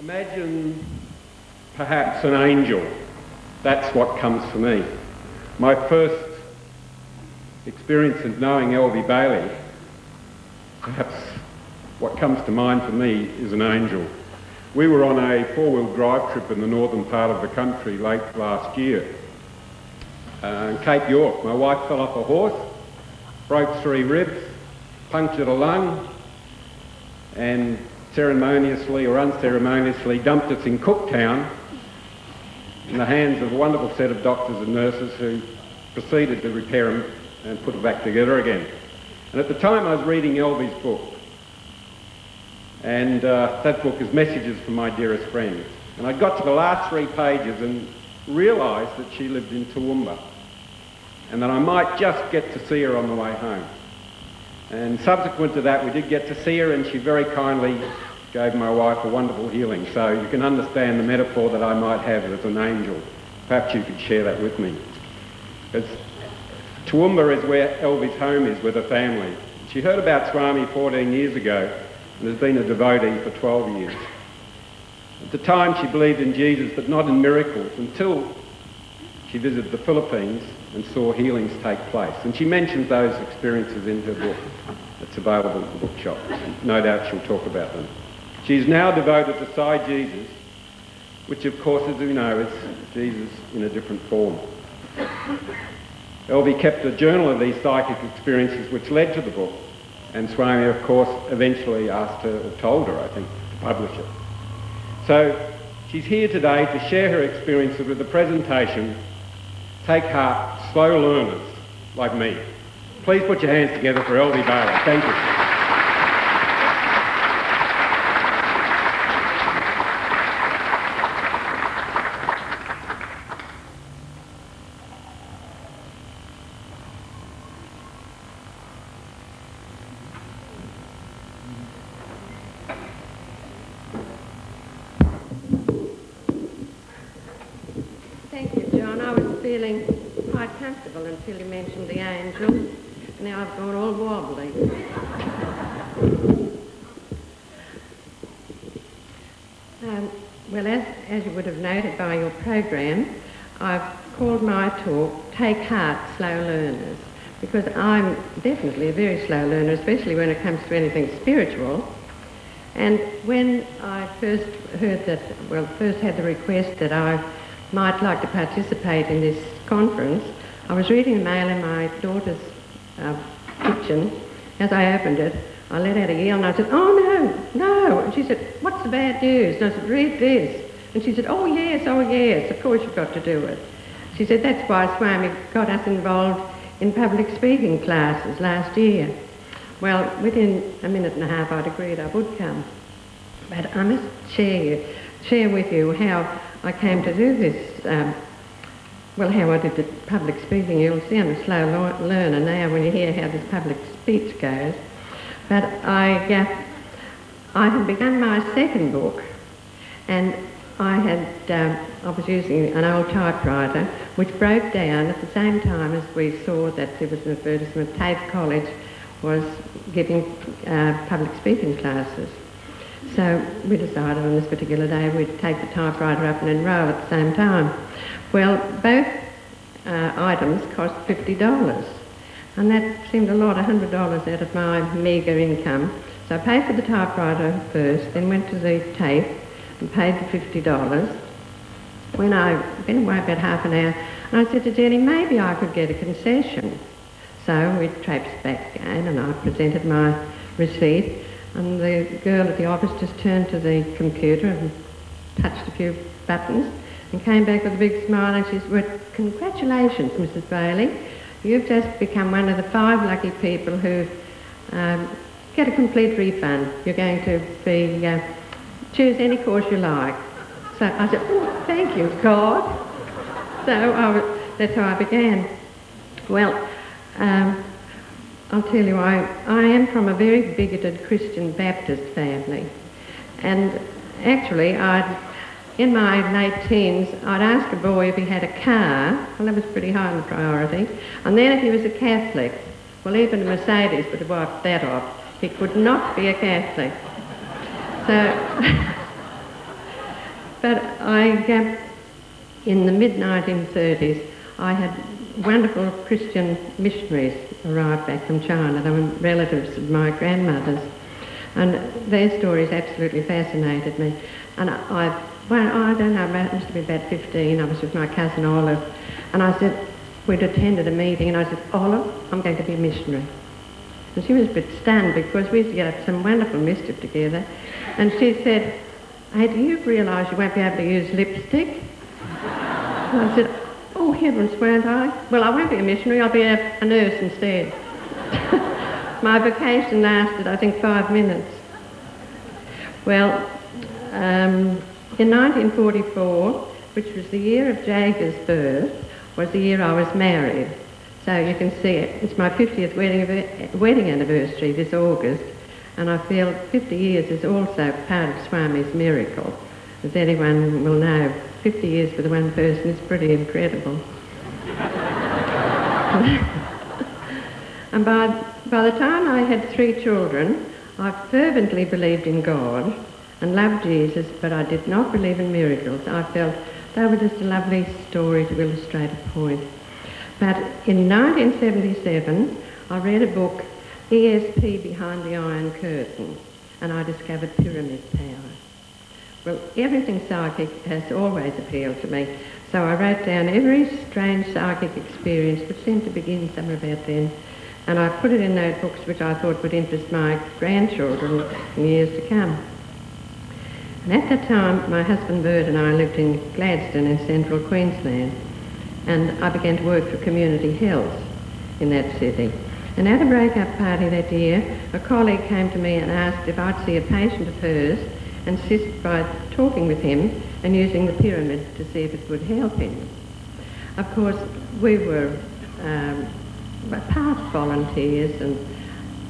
Imagine perhaps an angel. That's what comes to me. My first experience of knowing Elvie Bailey, perhaps what comes to mind for me is an angel. We were on a four-wheel drive trip in the northern part of the country late last year. In Cape York, my wife fell off a horse, broke 3 ribs, punctured a lung, and ceremoniously or unceremoniously dumped us in Cooktown in the hands of a wonderful set of doctors and nurses who proceeded to repair him and put it back together again. And at the time I was reading Elvie's book, and that book is Messages from My Dearest Friends. And I got to the last 3 pages and realised that she lived in Toowoomba and that I might just get to see her on the way home. And subsequent to that we did get to see her, and she very kindly gave my wife a wonderful healing. So you can understand the metaphor that I might have as an angel. Perhaps you could share that with me. Because Toowoomba is where Elvie's home is with her family. She heard about Swami 14 years ago and has been a devotee for 12 years. At the time she believed in Jesus, but not in miracles, until she visited the Philippines and saw healings take place. And she mentions those experiences in her book. It's available at the bookshop. No doubt she'll talk about them. She's now devoted to Sai Jesus, which of course, as we know, is Jesus in a different form. Elvie kept a journal of these psychic experiences which led to the book, and Swami, of course, eventually asked her, or told her, I think, to publish it. So she's here today to share her experiences with the presentation, Take Heart, Slow Learners Like Me. Please put your hands together for Elvie Bailey. Thank you. Feeling quite comfortable until you mentioned the angel. Now I've gone all wobbly. Well, as you would have noted by your program, I've called my talk Take Heart, Slow Learners, because I'm definitely a very slow learner, especially when it comes to anything spiritual. And when I first heard that, well, first had the request that I might like to participate in this conference, I was reading the mail in my daughter's kitchen. As I opened it, I let out a yell and I said, "Oh no, no!" And she said, "What's the bad news?" And I said, "Read this." And she said, oh yes, of course you've got to do it. She said, "That's why Swami got us involved in public speaking classes last year." Well, within a minute and a half I'd agreed I would come. But I must share with you how I came to do this, how I did the public speaking. You'll see I'm a slow learner now when you hear how this public speech goes. But I had begun my second book, and I was using an old typewriter which broke down at the same time as we saw that there was an advertisement TAFE College was giving public speaking classes. So we decided on this particular day we'd take the typewriter up and enroll at the same time. Well, both items cost $50, and that seemed a lot, $100 out of my meagre income. So I paid for the typewriter first, then went to the TAFE and paid the $50. When I'd been away about half an hour, and I said to Jenny, maybe I could get a concession. So we traipsed back again, and I presented my receipt. And the girl at the office just turned to the computer and touched a few buttons and came back with a big smile, and she said, "Well, congratulations, Mrs. Bailey. You've just become one of the 5 lucky people who get a complete refund. You're going to be choose any course you like." So I said, "Oh, thank you, God." So that's how I began. Well, I'll tell you, I am from a very bigoted Christian Baptist family, and actually in my late teens I'd ask a boy if he had a car. Well, that was pretty high on the priority. And then if he was a Catholic, well, even a Mercedes would have wiped that off. He could not be a Catholic. So But in the mid-1930s, I had wonderful Christian missionaries arrive back from China. They were relatives of my grandmother's, and their stories absolutely fascinated me. And I don't know, it must have been about 15, I was with my cousin Olive, and I said, we'd attended a meeting, and I said, Olive, I'm going to be a missionary. And she was a bit stunned because we used to get up some wonderful mischief together, and she said, hey, do you realise you won't be able to use lipstick? And I said, oh, heavens, won't I? Well, I won't be a missionary, I'll be a nurse instead. My vacation lasted, I think, 5 minutes. Well, in 1944, which was the year of Jager's birth, was the year I was married. So you can see it. It's my 50th wedding anniversary this August, and I feel 50 years is also part of Swami's miracle. As anyone will know, 50 years for the one person is pretty incredible. And by the time I had 3 children, I fervently believed in God and loved Jesus, but I did not believe in miracles. I felt they were just a lovely story to illustrate a point. But in 1977, I read a book, ESP Behind the Iron Curtain, and I discovered pyramid power. Well, everything psychic has always appealed to me, so I wrote down every strange psychic experience which seemed to begin somewhere about then, and I put it in notebooks which I thought would interest my grandchildren in years to come. And at that time, my husband Bert and I lived in Gladstone in central Queensland, and I began to work for Community Health in that city. And at a break-up party that year, a colleague came to me and asked if I'd see a patient of hers and assist by talking with him and using the pyramid to see if it would help him. Of course, we were part volunteers and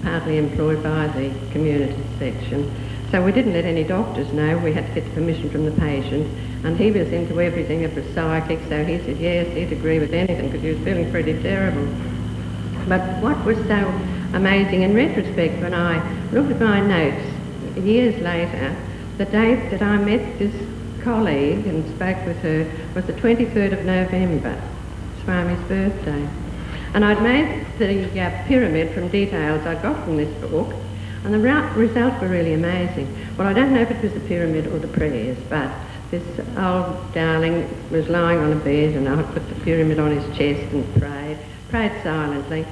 partly employed by the community section. So we didn't let any doctors know. We had to get permission from the patient, and he was into everything that was psychic, so he said yes, he'd agree with anything because he was feeling pretty terrible. But what was so amazing in retrospect, when I looked at my notes years later, the date that I met this colleague and spoke with her was the 23rd of November, Swami's birthday. And I'd made the pyramid from details I got from this book, and the results were really amazing. Well, I don't know if it was the pyramid or the prayers, but this old darling was lying on a bed, and I put the pyramid on his chest and prayed silently.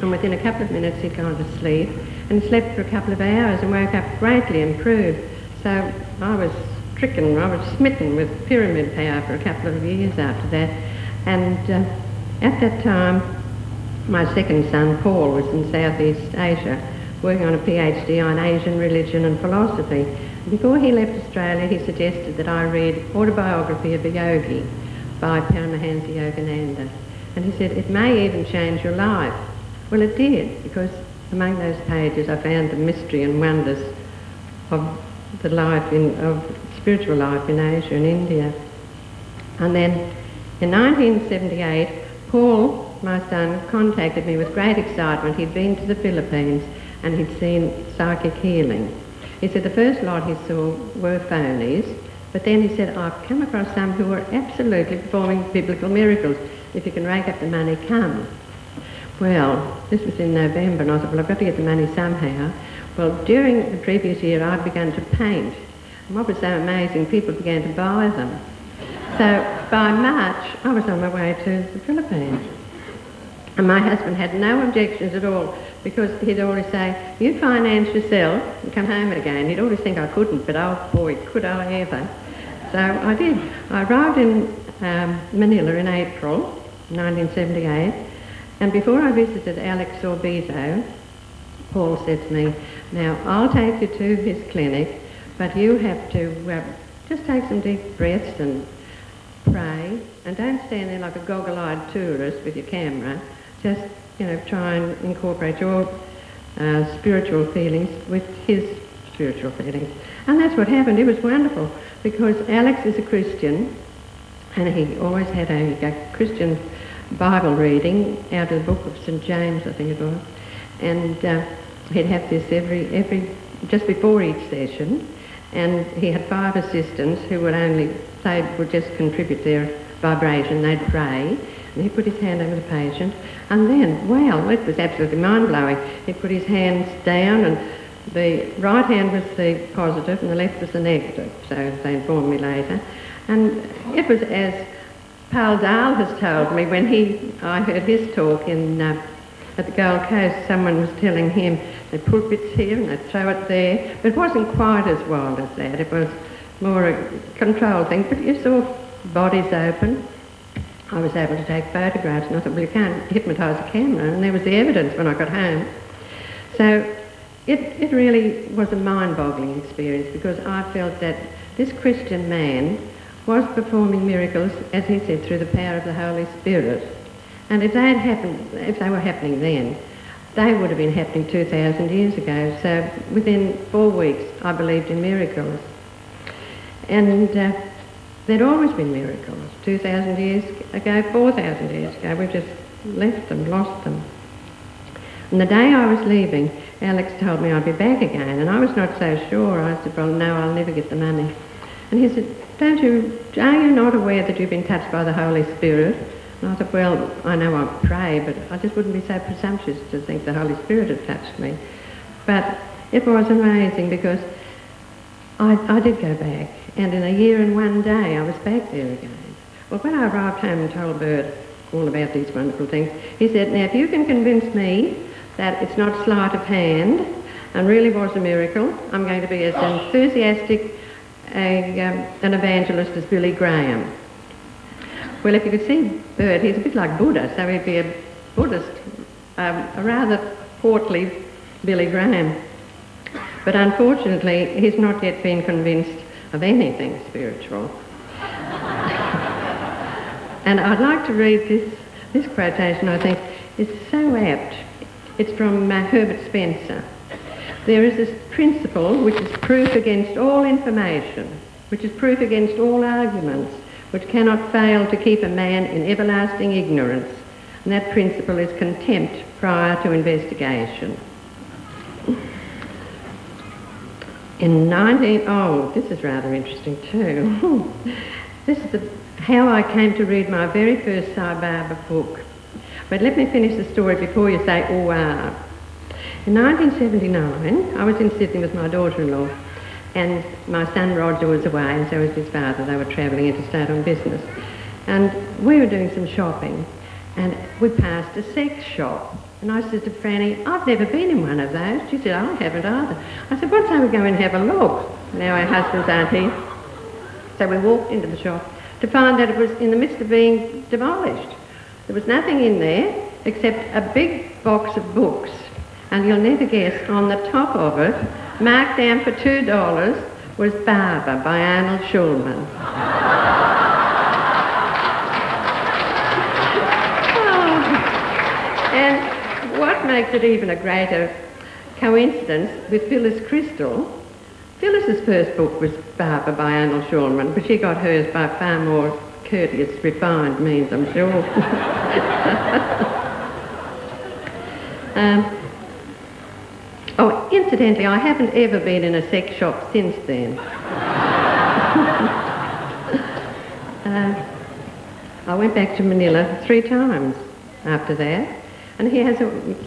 And within a couple of minutes he'd gone to sleep, and he slept for a couple of hours and woke up greatly improved. So I was smitten with pyramid power for a couple of years after that. And at that time, my second son, Paul, was in Southeast Asia, working on a PhD on Asian religion and philosophy. Before he left Australia, he suggested that I read Autobiography of a Yogi by Paramahansa Yogananda. And he said, it may even change your life. Well, it did, because among those pages I found the mystery and wonders of the of spiritual life in Asia and India. And then in 1978, Paul, my son, contacted me with great excitement. He'd been to the Philippines and he'd seen psychic healing. He said the first lot he saw were phonies, but then he said, I've come across some who are absolutely performing biblical miracles. If you can rake up the money, come. Well, this was in November, and I thought, well, I've got to get the money somehow. Well, during the previous year, I'd begun to paint. And what was so amazing, people began to buy them. So by March, I was on my way to the Philippines. And my husband had no objections at all, because he'd always say, you finance yourself and come home again. He'd always think I couldn't, but oh boy, could I ever. So I did. I arrived in Manila in April 1978, and before I visited Alex Orbito, Paul said to me, now I'll take you to his clinic, but you have to just take some deep breaths and pray, and don't stand there like a goggle-eyed tourist with your camera. Just, try and incorporate your spiritual feelings with his spiritual feelings. And that's what happened. It was wonderful, because Alex is a Christian, and he always had a Christian Bible reading out of the book of St. James, I think it was. And he'd have this every just before each session. and he had 5 assistants who would just contribute their vibration, they'd pray, and he put his hand over the patient, and then, wow, it was absolutely mind-blowing. He put his hands down, and the right hand was the positive and the left was the negative, so they informed me later. And it was as Pal Dahl has told me when I heard his talk at the Gold Coast. Someone was telling him they'd put bits here and they'd throw it there, but it wasn't quite as wild as that. It was more a controlled thing, but you saw bodies open. I was able to take photographs, and I thought, well, you can't hypnotise a camera, and there was the evidence when I got home. So it really was a mind-boggling experience, because I felt that this Christian man was performing miracles, as he said, through the power of the Holy Spirit. And if they were happening then, they would have been happening 2,000 years ago. So within 4 weeks, I believed in miracles. And there'd always been miracles. 2,000 years ago, 4,000 years ago, we've just left them, lost them. And the day I was leaving, Alex told me I'd be back again, and I was not so sure. I said, well, no, I'll never get the money. And he said, are you not aware that you've been touched by the Holy Spirit? And I thought, well, I know I pray, but I just wouldn't be so presumptuous to think the Holy Spirit had touched me. But it was amazing, because I did go back, and in a year and 1 day I was back there again. Well, when I arrived home and told Bert all about these wonderful things, he said, now if you can convince me that it's not sleight of hand and really was a miracle, I'm going to be as enthusiastic an evangelist as Billy Graham. Well, if you could see Bert, he's a bit like Buddha, so he'd be a Buddhist, a rather portly Billy Graham. But unfortunately, he's not yet been convinced of anything spiritual. And I'd like to read this quotation, I think, is so apt. It's from Herbert Spencer. There is this principle which is proof against all information, which is proof against all arguments, which cannot fail to keep a man in everlasting ignorance. And that principle is contempt prior to investigation. This is rather interesting too. This is how I came to read my very first Sai Baba book. But let me finish the story before you say, oh, wow. In 1979, I was in Sydney with my daughter-in-law, and my son Roger was away, and so was his father. They were travelling interstate on business. And we were doing some shopping, and we passed a sex shop. And I said to Franny, I've never been in one of those. She said, I haven't either. I said, what say we go and have a look? Now our husbands aren't here. So we walked into the shop to find that it was in the midst of being demolished. There was nothing in there except a big box of books. And you'll never guess, on the top of it, marked down for $2, was Baba by Arnold Schulman. And what makes it even a greater coincidence with Phyllis Crystal, Phyllis's first book was Baba by Arnold Schulman, but she got hers by far more courteous, refined means, I'm sure. Incidentally, I haven't ever been in a sex shop since then. I went back to Manila 3 times after that, and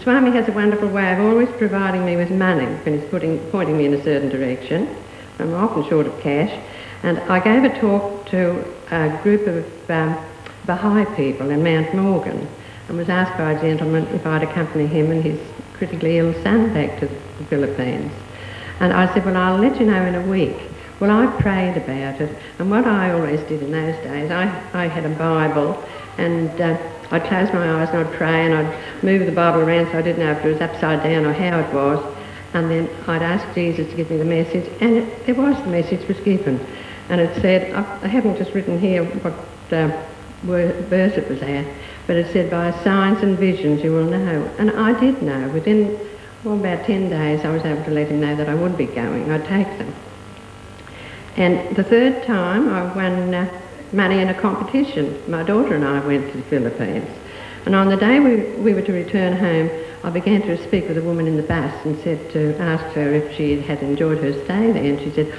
Swami has a wonderful way of always providing me with money when he's pointing me in a certain direction. I'm often short of cash, and I gave a talk to a group of Baha'i people in Mount Morgan, and was asked by a gentleman if I'd accompany him and his critically ill son back to the Philippines. And I said, well, I'll let you know in a week. Well, I prayed about it, and what I always did in those days, I had a Bible, and I'd close my eyes and I'd pray, and I'd move the Bible around so I didn't know if it was upside down or how it was, and then I'd ask Jesus to give me the message, and the message was given. And it said, I haven't just written here what verse it was at, but it said, by signs and visions you will know. And I did know. Within about 10 days I was able to let him know that I would be going. I'd take them. And the 3rd time I won money in a competition. My daughter and I went to the Philippines. And on the day we were to return home, I began to speak with a woman in the bus and asked her if she had enjoyed her stay there. And she said,